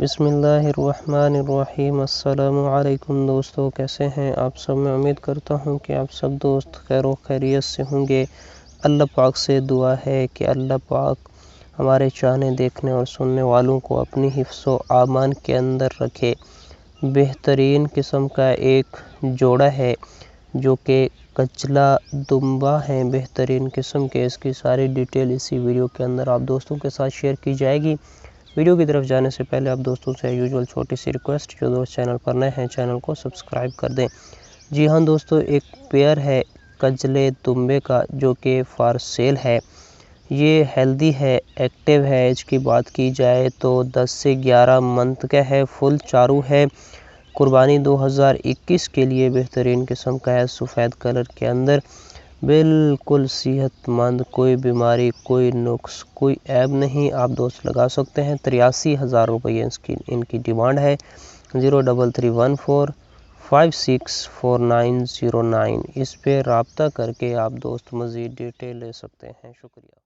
بسم اللہ الرحمن الرحیم۔ السلام علیکم دوستو، کیسے ہیں آپ سب؟ میں امید کرتا ہوں کہ آپ سب دوست خیر و خیریت سے ہوں گے۔ اللہ پاک سے دعا ہے کہ اللہ پاک ہمارے چاہنے دیکھنے اور سننے والوں کو اپنی حفظ و امان کے اندر رکھے۔ بہترین قسم کا ایک جوڑا ہے جو کہ کجلا دمبا ہیں، بہترین قسم کے۔ اس کی ساری ڈیٹیل اسی ویڈیو کے اندر آپ دوستوں کے ساتھ شیئر کی جائے گی۔ ویڈیو کی طرف جانے سے پہلے آپ دوستوں سے یوزول چھوٹی سی ریکویسٹ، جو دوست چینل پر نئے ہیں چینل کو سبسکرائب کر دیں۔ جی ہاں دوستو، ایک پیئر ہے کجلے دمبے کا جو کہ فار سیل ہے۔ یہ ہیلدی ہے، ایکٹیو ہے۔ ایج کی بات کی جائے تو 10 سے 11 منتھ کا ہے، فل چارو ہے۔ قربانی 2021 کے لیے بہترین قسم کا ہے، سفید کلر کے اندر، بالکل صحت مند، کوئی بیماری، کوئی نقص، کوئی عیب نہیں۔ آپ دوست لگا سکتے ہیں۔ 83,000 روپے ان کی ڈیمانڈ ہے۔ 03314564909 اس پہ رابطہ کر کے آپ دوست مزید ڈیٹیل لے سکتے ہیں۔ شکریہ۔